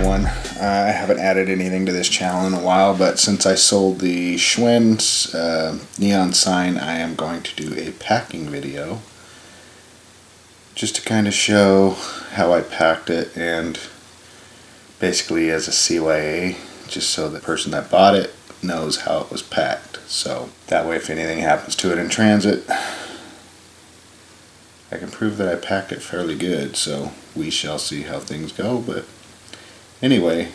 everyone. I haven't added anything to this channel in a while, but since I sold the Schwinn Neon Sign, I am going to do a packing video just to kind of show how I packed it, and basically as a CYA, just so the person that bought it knows how it was packed. So that way if anything happens to it in transit, I can prove that I packed it fairly good. So we shall see how things go. But anyway,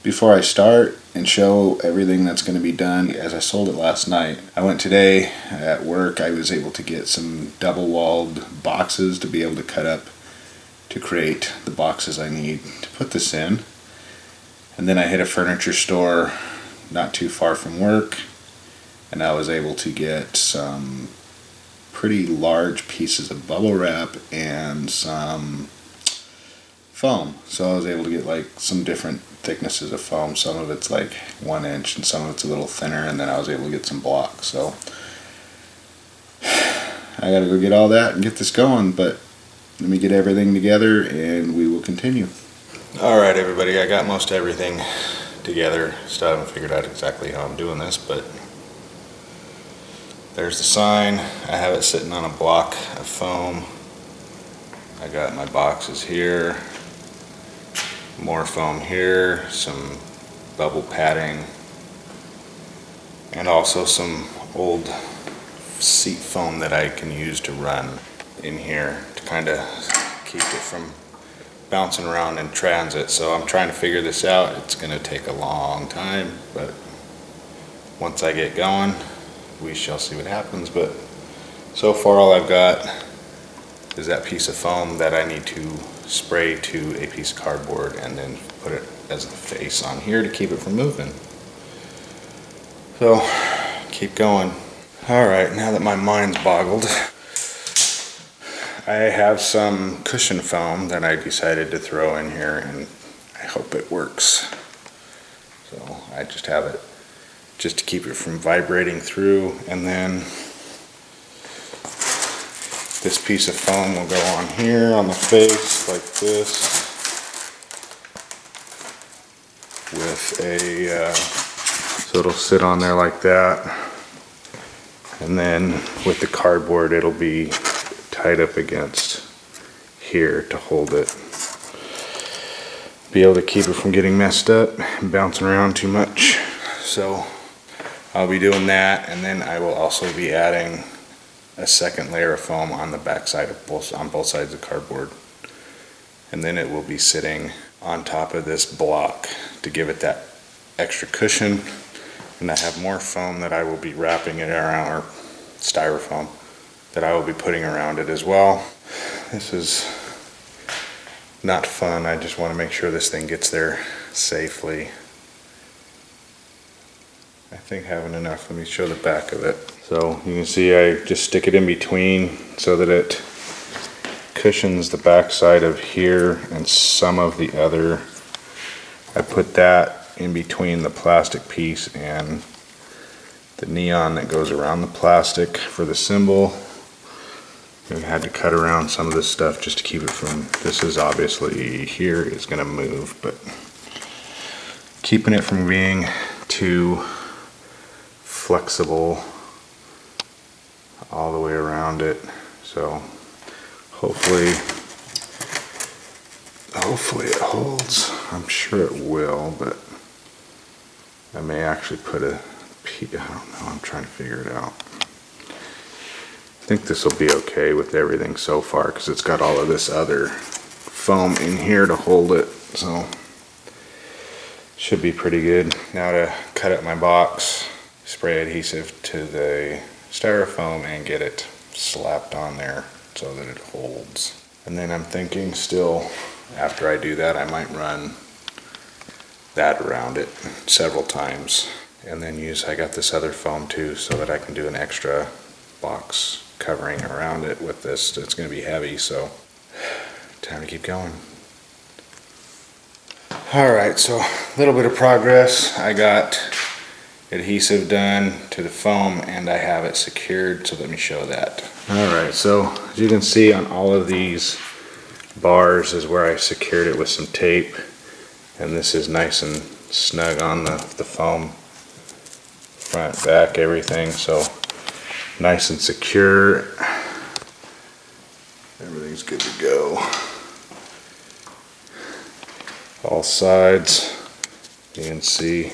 before I start and show everything that's going to be done, as I sold it last night, I went today at work. I was able to get some double-walled boxes to be able to cut up to create the boxes I need to put this in. And then I hit a furniture store not too far from work, and I was able to get some pretty large pieces of bubble wrap and some foam. So I was able to get like some different thicknesses of foam. Some of it's like 1 inch and some of it's a little thinner, and then I was able to get some blocks. So I gotta go get all that and get this going, but let me get everything together and we will continue. Alright everybody, I got most everything together. Still haven't figured out exactly how I'm doing this, but there's the sign. I have it sitting on a block of foam. I got my boxes here, more foam here, some bubble padding, and also some old seat foam that I can use to run in here to kind of keep it from bouncing around in transit. So I'm trying to figure this out. It's going to take a long time, but once I get going, we shall see what happens. But so far all I've got is that piece of foam that I need to spray to a piece of cardboard and then put it as the face on here to keep it from moving. So keep going. Alright, now that my mind's boggled, I have some cushion foam that I decided to throw in here, and I hope it works. So I just have it just to keep it from vibrating through, and then this piece of foam will go on here on the face like this with a so it'll sit on there like that, and then with the cardboard it'll be tied up against here to hold it, be able to keep it from getting messed up and bouncing around too much. So I'll be doing that, and then I will also be adding a second layer of foam on the back side of on both sides of the cardboard, and then it will be sitting on top of this block to give it that extra cushion. And I have more foam that I will be wrapping it around, or styrofoam that I will be putting around it as well. This is not fun. I just want to make sure this thing gets there safely. I think having enough. Let me show the back of it. So you can see I just stick it in between so that it cushions the back side of here and some of the other. I put that in between the plastic piece and the neon that goes around the plastic for the symbol. We had to cut around some of this stuff just to keep it from, this is obviously here is going to move, but keeping it from being too flexible all the way around it. So hopefully it holds. I'm sure it will, but I may actually put a piece, I don't know, I'm trying to figure it out. I think this will be okay with everything so far because it's got all of this other foam in here to hold it, so should be pretty good. Now to cut up my box, spray adhesive to the styrofoam and get it slapped on there so that it holds. And then I'm thinking still, after I do that, I might run that around it several times, and then I got this other foam too so that I can do an extra box covering around it with this. It's going to be heavy, so time to keep going. Alright, so a little bit of progress. I got adhesive done to the foam and I have it secured, so let me show that. Alright, so as you can see on all of these bars is where I secured it with some tape, And this is nice and snug on the foam, front, back, everything, so nice and secure. Everything's good to go. All sides, you can see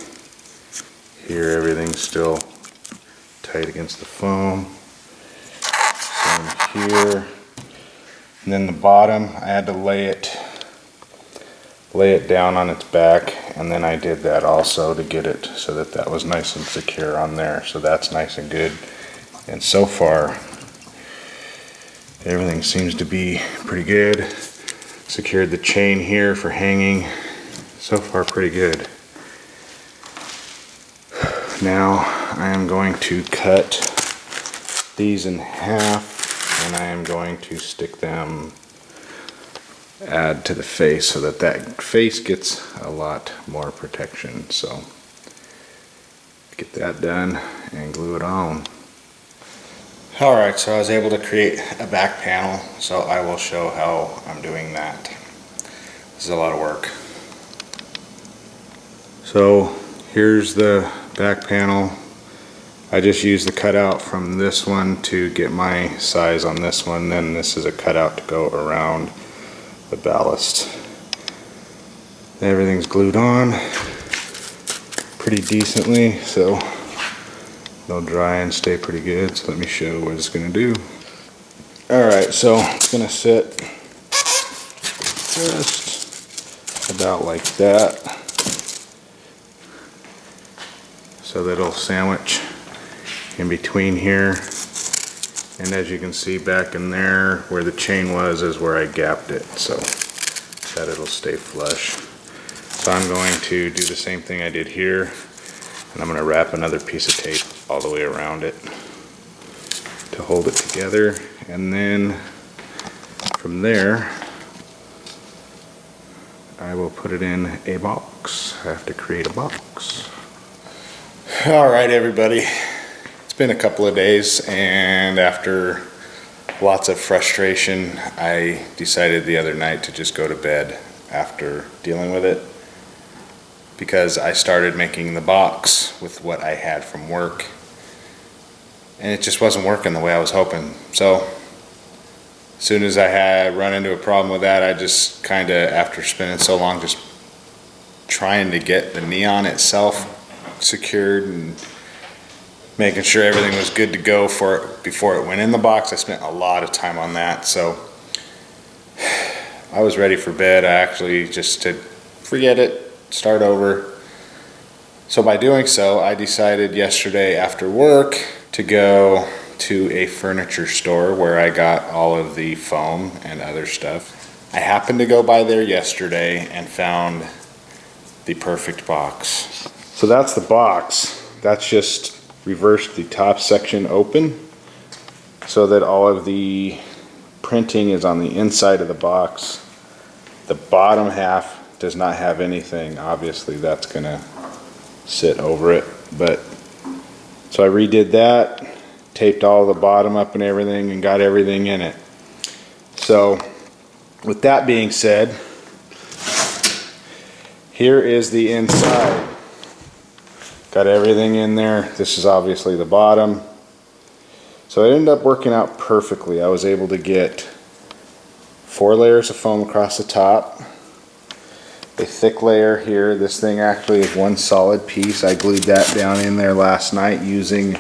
here everything's still tight against the foam. Same here. And then the bottom, I had to lay it down on its back, and then I did that also to get it so that that was nice and secure on there. So that's nice and good. And so far, everything seems to be pretty good. Secured the chain here for hanging. So far, pretty good. Now I am going to cut these in half, and I am going to stick them, add to the face so that that face gets a lot more protection. So get that done and glue it on. Alright, so I was able to create a back panel, so I will show how I'm doing that. This is a lot of work. So here's the back panel. I just used the cutout from this one to get my size on this one, then this is a cutout to go around the ballast. Everything's glued on pretty decently, so they'll dry and stay pretty good. So let me show what it's going to do. Alright, so it's going to sit just about like that, so that it'll sandwich in between here. And as you can see back in there where the chain was is where I gapped it, so that it'll stay flush. So I'm going to do the same thing I did here, and I'm going to wrap another piece of tape all the way around it to hold it together, and then from there I will put it in a box. I have to create a box. Alright everybody, it's been a couple of days, and after lots of frustration I decided the other night to just go to bed after dealing with it, because I started making the box with what I had from work, and it just wasn't working the way I was hoping. So as soon as I had run into a problem with that, I just kind of, after spending so long just trying to get the neon itself secured and making sure everything was good to go for it before it went in the box, I spent a lot of time on that. So I was ready for bed. I actually just said forget it, start over. So by doing so, I decided yesterday after work to go to a furniture store where I got all of the foam and other stuff. I happened to go by there yesterday and found the perfect box. So that's the box. That's just reversed the top section open so that all of the printing is on the inside of the box. The bottom half does not have anything. Obviously that's gonna sit over it, but so I redid that, taped all the bottom up and everything, and got everything in it. So with that being said, here is the inside. Got everything in there. This is obviously the bottom. So it ended up working out perfectly. I was able to get 4 layers of foam across the top, a thick layer here. This thing actually is one solid piece. I glued that down in there last night using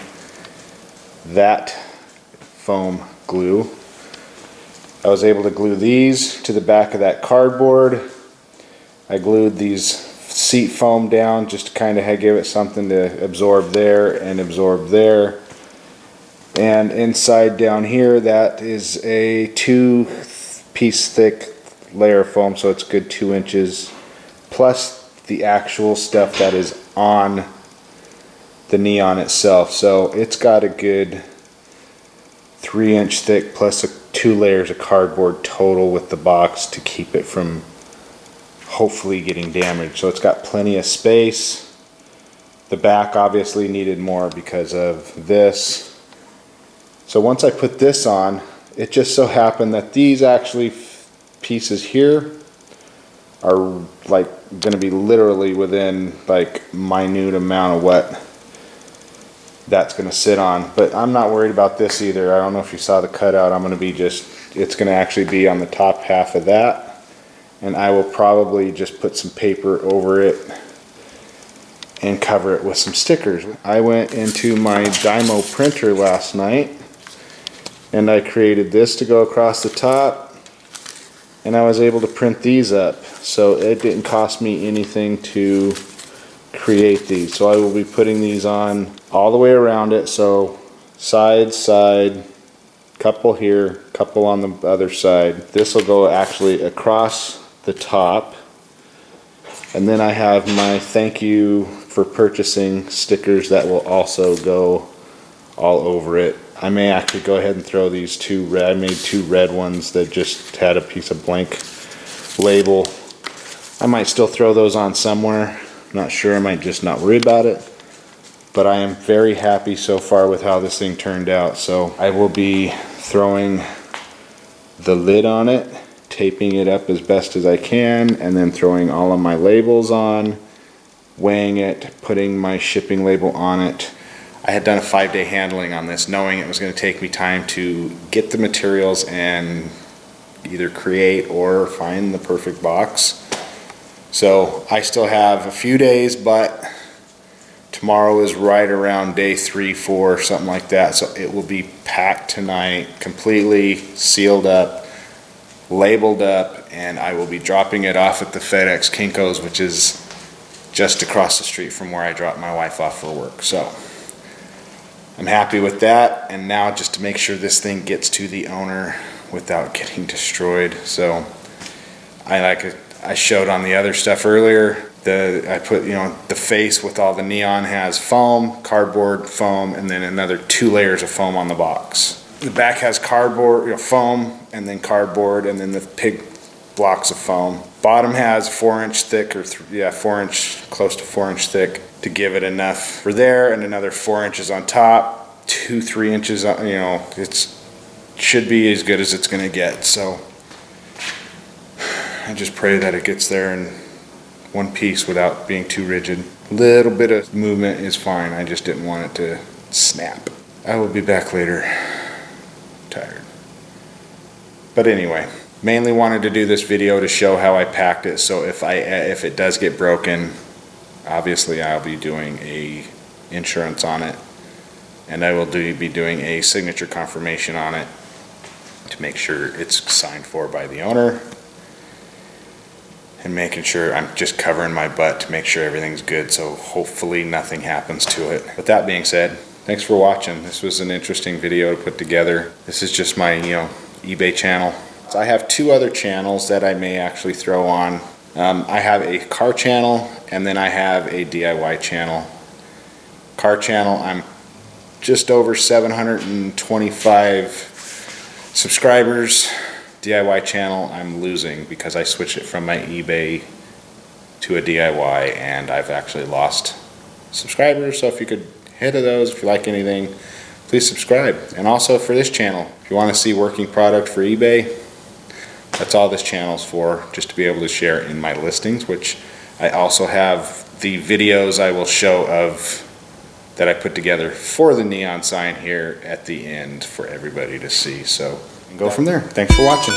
that foam glue. I was able to glue these to the back of that cardboard. I glued these seat foam down just to kind of give it something to absorb there and absorb there. And inside down here, that is a 2-piece thick layer of foam, so it's good 2 inches, plus the actual stuff that is on the neon itself. So it's got a good 3-inch thick plus 2 layers of cardboard total with the box to keep it from hopefully getting damaged. So it's got plenty of space. The back obviously needed more because of this. So once I put this on, it just so happened that these actually pieces here are like going to be literally within like minute amount of what that's going to sit on. But I'm not worried about this either. I don't know if you saw the cutout. I'm going to be it's going to actually be on the top half of that, and I will probably just put some paper over it and cover it with some stickers. I went into my Dymo printer last night and I created this to go across the top, and I was able to print these up, so it didn't cost me anything to create these. So I will be putting these on all the way around it, so side, couple here, couple on the other side. This will go actually across the top, and then I have my thank you for purchasing stickers that will also go all over it. I may actually go ahead and throw these two red. I made two red ones that just had a piece of blank label. I might still throw those on somewhere. I'm not sure. I might just not worry about it. But I am very happy so far with how this thing turned out. So I will be throwing the lid on it, taping it up as best as I can, and then throwing all of my labels on, weighing it, putting my shipping label on it. I had done a 5-day handling on this, knowing it was going to take me time to get the materials and either create or find the perfect box. So I still have a few days, but tomorrow is right around day 3, 4, something like that. So it will be packed tonight, completely sealed up, labeled up, and I will be dropping it off at the FedEx Kinko's, which is just across the street from where I drop my wife off for work. So I'm happy with that, and now just to make sure this thing gets to the owner without getting destroyed. So I showed on the other stuff earlier, I put, the face with all the neon has foam, cardboard, foam, and then another 2 layers of foam on the box. The back has cardboard, foam, and then cardboard, and then the big blocks of foam. Bottom has 4-inch thick, or 4-inch, close to 4-inch thick, to give it enough for there, and another 4 inches on top, 2-3 inches, it should be as good as it's going to get. So I just pray that it gets there in one piece without being too rigid. A little bit of movement is fine. I just didn't want it to snap. I will be back later, tired. But anyway, mainly wanted to do this video to show how I packed it, so if it does get broken, obviously I'll be doing a insurance on it, and I will be doing a signature confirmation on it to make sure it's signed for by the owner, and making sure I'm just covering my butt to make sure everything's good, so hopefully nothing happens to it. With that being said, thanks for watching. This was an interesting video to put together. This is just my eBay channel. So I have 2 other channels that I may actually throw on. I have a car channel, and then I have a DIY channel. Car channel, I'm just over 725 subscribers. DIY channel, I'm losing because I switched it from my eBay to a DIY, and I've actually lost subscribers. So if you could hit those, if you like anything, please subscribe. And also for this channel, if you want to see working product for eBay, that's all this channel's for, just to be able to share in my listings, which I also have the videos I will show of that I put together for the neon sign here at the end for everybody to see. So go from there. Thanks for watching.